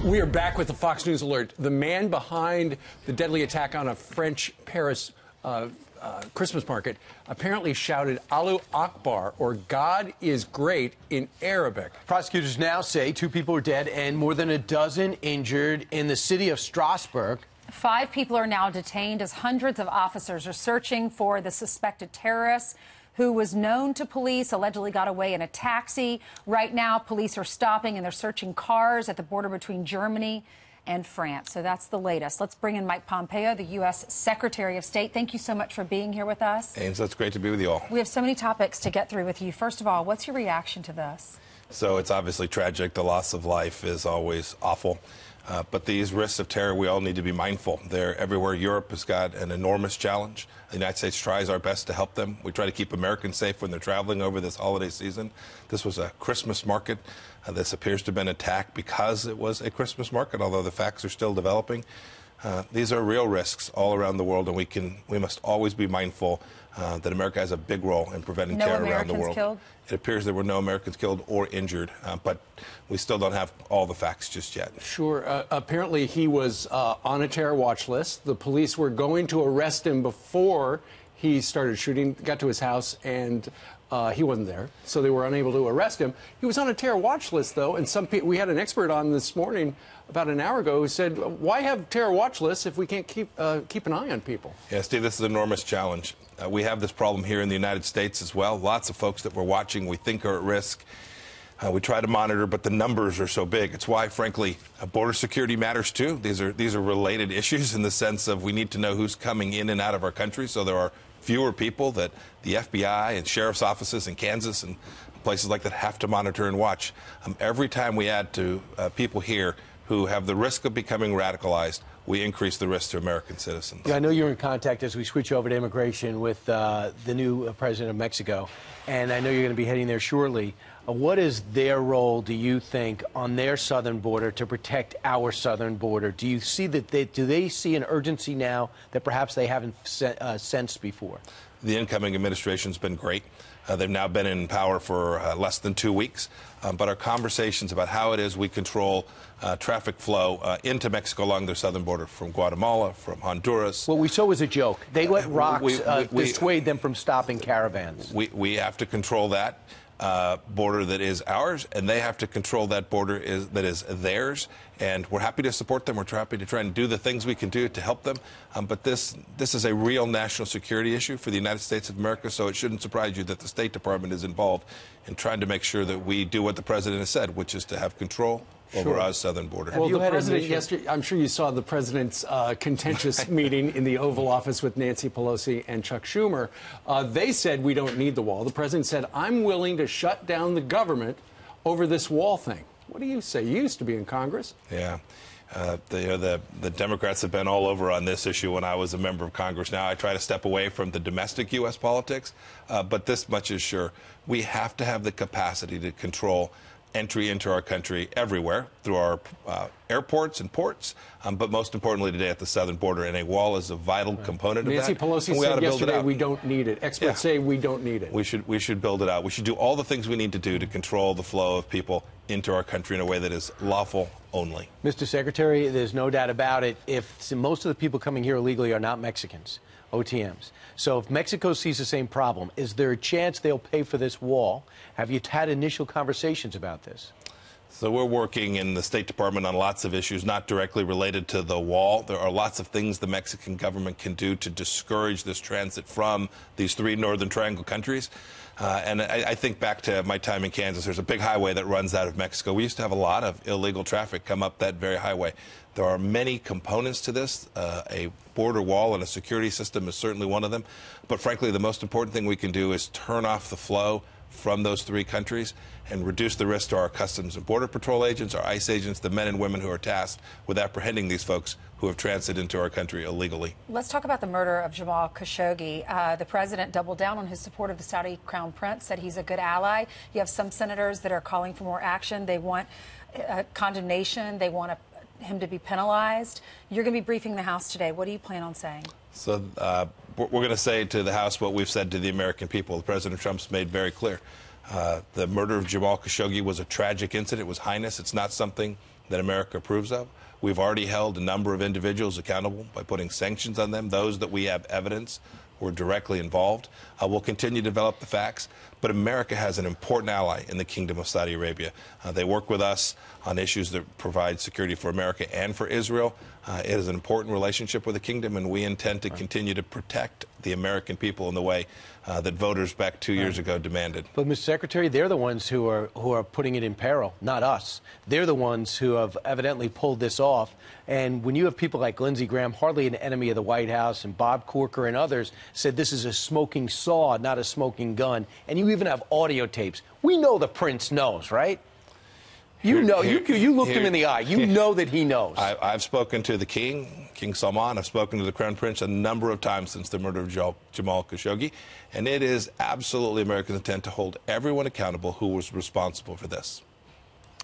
We are back with the Fox News alert. The man behind the deadly attack on a French Paris Christmas market apparently shouted Allahu Akbar, or God is great, in Arabic. Prosecutors now say 2 people are dead and more than a dozen injured in the city of Strasbourg. 5 people are now detained as hundreds of officers are searching for the suspected terrorist who was known to police, allegedly got away in a taxi. Right now, police are stopping and they're searching cars at the border between Germany and France. So that's the latest. Let's bring in Mike Pompeo, the U.S. Secretary of State. Thank you so much for being here with us. Ames, it's great to be with you all. We have so many topics to get through with you. First of all, what's your reaction to this? So it's obviously tragic. The loss of life is always awful. But these risks of terror, we all need to be mindful. They're everywhere. Europe has got an enormous challenge. The United States tries our best to help them. We try to keep Americans safe when they're traveling over this holiday season. This was a Christmas market. This appears to have been attacked because it was a Christmas market, although the facts are still developing. These are real risks all around the world, and we must always be mindful that America has a big role in preventing terror around the world. Killed? It appears there were no Americans killed or injured, but we still don't have all the facts just yet. Sure. Apparently, he was on a terror watch list. The police were going to arrest him before he started shooting, got to his house, and he wasn't there, so they were unable to arrest him. He was on a terror watch list, though, and we had an expert on this morning about an hour ago who said, why have terror watch lists if we can't keep an eye on people? Yeah, Steve, this is an enormous challenge. We have this problem here in the United States as well. Lots of folks that we're watching we think are at risk. We try to monitor, but the numbers are so big. It's why, frankly, border security matters, too. These are related issues in the sense of we need to know who's coming in and out of our country, so there are fewer people that the FBI and sheriff's offices in Kansas and places like that have to monitor and watch. Every time we add to people here who have the risk of becoming radicalized, we increase the risk to American citizens. Yeah, I know you're in contact as we switch over to immigration with the new president of Mexico, and I know you're going to be heading there shortly. What is their role, do you think, on their southern border to protect our southern border? Do you see that do they see an urgency now that perhaps they haven't sensed before? The incoming administration's been great. They've now been in power for less than 2 weeks. But our conversations about how it is we control traffic flow into Mexico along their southern border from Guatemala, from Honduras. What we saw was a joke. They let rocks dissuade them from stopping caravans. We have to control that border that is ours, and they have to control that border that is theirs. And we're happy to support them. We're happy to try and do the things we can do to help them. But this is a real national security issue for the United States of America, so it shouldn't surprise you that the State Department is involved in trying to make sure that we do what the president has said, which is to have control over our southern border. Well, the president yesterday, I'm sure you saw the president's contentious meeting in the Oval Office with Nancy Pelosi and Chuck Schumer. They said we don't need the wall. The president said, I'm willing to shut down the government over this wall thing. What do you say? You used to be in Congress. Yeah. The Democrats have been all over on this issue when I was a member of Congress. Now I try to step away from the domestic U.S. politics, but this much is sure. We have to have the capacity to control entry into our country everywhere through our airports and ports, but most importantly today at the southern border, and a wall is a vital component of that. Nancy Pelosi said yesterday we don't need it. Experts say we don't need it. We should build it out. We should do all the things we need to do to control the flow of people into our country in a way that is lawful only. Mr. Secretary, there's no doubt about it. If most of the people coming here illegally are not Mexicans, OTMs. So if Mexico sees the same problem, is there a chance they'll pay for this wall? Have you had initial conversations about this? So we're working in the State Department on lots of issues not directly related to the wall. There are lots of things the Mexican government can do to discourage this transit from these 3 Northern Triangle countries. And I think back to my time in Kansas. There's a big highway that runs out of Mexico. We used to have a lot of illegal traffic come up that very highway. There are many components to this. A border wall and a security system is certainly one of them. But frankly, the most important thing we can do is turn off the flow from those 3 countries and reduce the risk to our Customs and Border Patrol agents, our ICE agents, the men and women who are tasked with apprehending these folks who have transited into our country illegally. Let's talk about the murder of Jamal Khashoggi. The president doubled down on his support of the Saudi Crown Prince, said he's a good ally. You have some senators that are calling for more action. They want condemnation. They want him to be penalized. You're going to be briefing the House today. What do you plan on saying? So we're going to say to the House what we've said to the American people. President Trump's made very clear. The murder of Jamal Khashoggi was a tragic incident. It was heinous. It's not something that America approves of. We've already held a number of individuals accountable by putting sanctions on them, those that we have evidence were directly involved. We'll continue to develop the facts, but America has an important ally in the Kingdom of Saudi Arabia. They work with us on issues that provide security for America and for Israel. It is an important relationship with the kingdom, and we intend to continue to protect the American people in the way that voters back 2 years ago demanded. But, Mr. Secretary, they're the ones who are putting it in peril, not us. They're the ones who have evidently pulled this off. And when you have people like Lindsey Graham, hardly an enemy of the White House, and Bob Corker and others said this is a smoking saw, not a smoking gun, and you even have audio tapes. We know the prince knows, right? You know, you looked him in the eye. You know that he knows. I've spoken to the King Salman. I've spoken to the Crown Prince a number of times since the murder of Jamal Khashoggi. And it is absolutely America's intent to hold everyone accountable who was responsible for this.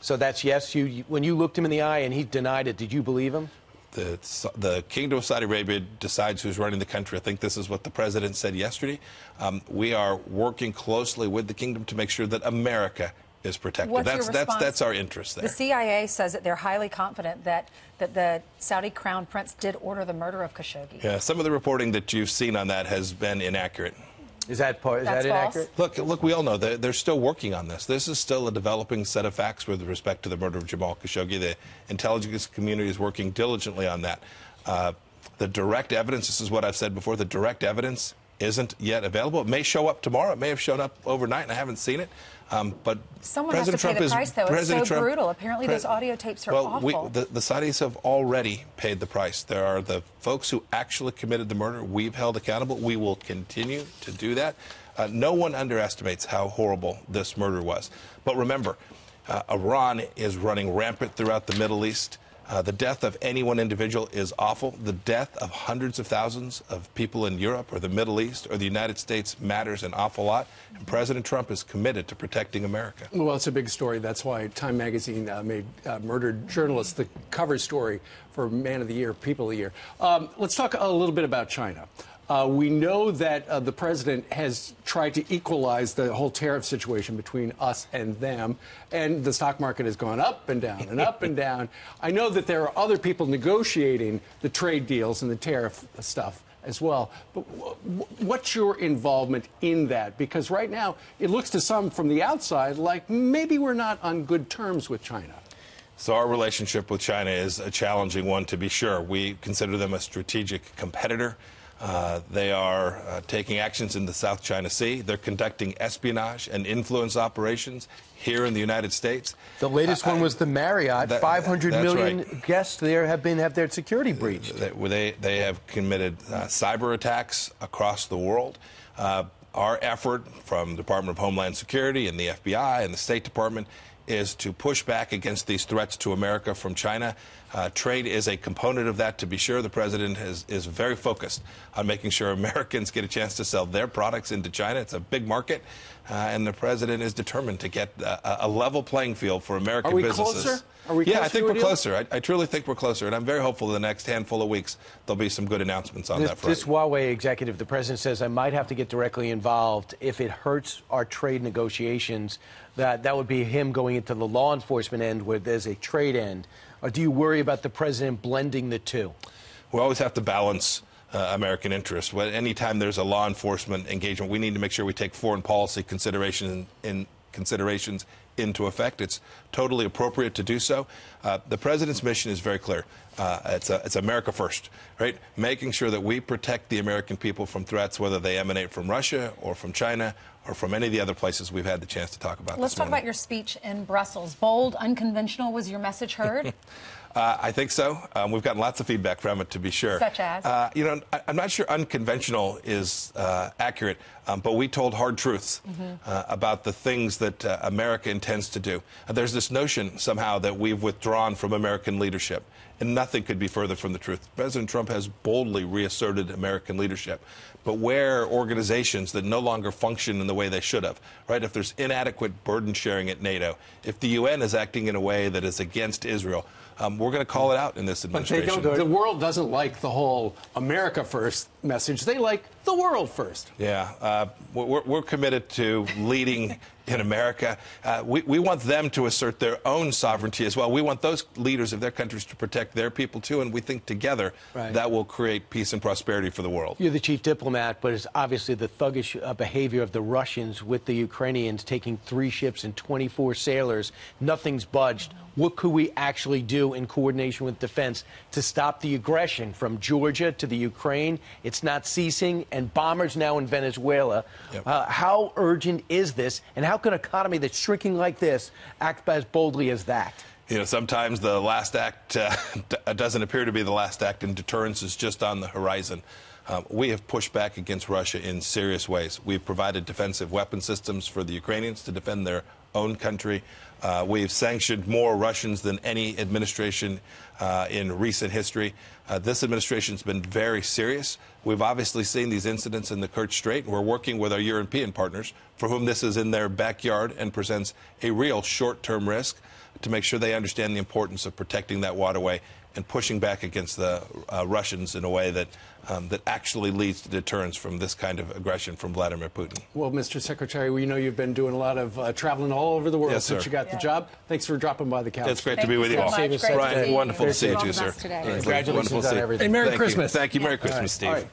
So that's yes? When you looked him in the eye and he denied it, did you believe him? The Kingdom of Saudi Arabia decides who's running the country. I think this is what the president said yesterday. We are working closely with the kingdom to make sure that America is protected. What's your response? That's our interest there. The CIA says that they're highly confident that the Saudi Crown Prince did order the murder of Khashoggi. Yeah, some of the reporting that you've seen on that has been inaccurate. Is that inaccurate? Look, we all know that they're still working on this. This is still a developing set of facts with respect to the murder of Jamal Khashoggi. The intelligence community is working diligently on that. The direct evidence, this is what I've said before, the direct evidence isn't yet available. It may show up tomorrow. It may have shown up overnight, and I haven't seen it. But someone President has to pay the price, though. It's so brutal. Apparently, those audio tapes are awful. The Saudis have already paid the price. There are the folks who actually committed the murder. We've held accountable. We will continue to do that. No one underestimates how horrible this murder was. But remember, Iran is running rampant throughout the Middle East. The death of any one individual is awful. The death of hundreds of thousands of people in Europe or the Middle East or the United States matters an awful lot. And President Trump is committed to protecting America. Well, it's a big story. That's why Time Magazine made murdered journalists the cover story for Man of the Year, People of the Year. Let's talk a little bit about China. We know that the president has tried to equalize the whole tariff situation between us and them, and the stock market has gone up and down and up and down. I know that there are other people negotiating the trade deals and the tariff stuff as well. But what's your involvement in that? Because right now, it looks to some from the outside like maybe we're not on good terms with China. So our relationship with China is a challenging one, to be sure. We consider them a strategic competitor. They are taking actions in the South China Sea. They're conducting espionage and influence operations here in the United States. The latest one was the Marriott. 500 million right. Guests there have their security breached. They have committed cyber attacks across the world. Our effort from the Department of Homeland Security and the FBI and the State Department is to push back against these threats to America from China. Trade is a component of that, to be sure. The president is very focused on making sure Americans get a chance to sell their products into China. It's a big market, and the president is determined to get a level playing field for American businesses. Closer? Are we closer? Yeah, I think we're closer. I truly think we're closer, and I'm very hopeful in the next handful of weeks there'll be some good announcements on that front. This Huawei executive, the president says, I might have to get directly involved if it hurts our trade negotiations. That would be him going into the law enforcement end where there's a trade end. Or do you worry about the president blending the two? We always have to balance American interests. Anytime there's a law enforcement engagement, we need to make sure we take foreign policy considerations into effect. It's totally appropriate to do so. The president's mission is very clear. It's America first, right? Making sure that we protect the American people from threats, whether they emanate from Russia or from China or from any of the other places we've had the chance to talk about. Let's talk about your speech in Brussels. Bold, unconventional. Was your message heard? I think so. We've gotten lots of feedback from it, to be sure. Such as? I'm not sure unconventional is accurate, but we told hard truths about the things that America intends to do. There's this notion somehow that we've withdrawn from American leadership And nothing could be further from the truth. President Trump has boldly reasserted American leadership. But where organizations that no longer function in the way they should have, right? If there's inadequate burden sharing at NATO, if the UN is acting in a way that is against Israel, we're going to call it out in this administration. But the world doesn't like the whole America first message. They like the world first. Yeah, we're committed to leading in America. We want them to assert their own sovereignty as well. We want those leaders of their countries to protect their people, too, and we think together that will create peace and prosperity for the world. You're the chief diplomat, but it's obviously the thuggish behavior of the Russians with the Ukrainians taking 3 ships and 24 sailors. Nothing's budged. What could we actually do in coordination with defense to stop the aggression from Georgia to the Ukraine? It's not ceasing, and bombers now in Venezuela. Yep. How urgent is this, and how can an economy that's shrinking like this act as boldly as that? You know, sometimes the last act doesn't appear to be the last act, and deterrence is just on the horizon. We have pushed back against Russia in serious ways. We've provided defensive weapon systems for the Ukrainians to defend their own country. We've sanctioned more Russians than any administration in recent history. This administration's been very serious. We've obviously seen these incidents in the Kerch Strait, and we're working with our European partners for whom this is in their backyard and presents a real short-term risk to make sure they understand the importance of protecting that waterway and pushing back against the Russians in a way that that actually leads to deterrence from this kind of aggression from Vladimir Putin. Well, Mr. Secretary, we know you've been doing a lot of traveling all over the world since you got the job. Thanks for dropping by the couch. It's great to be with you all. Brian, wonderful to see you too, sir. Congratulations on everything. And Merry Christmas. Thank you. Merry Christmas, Steve.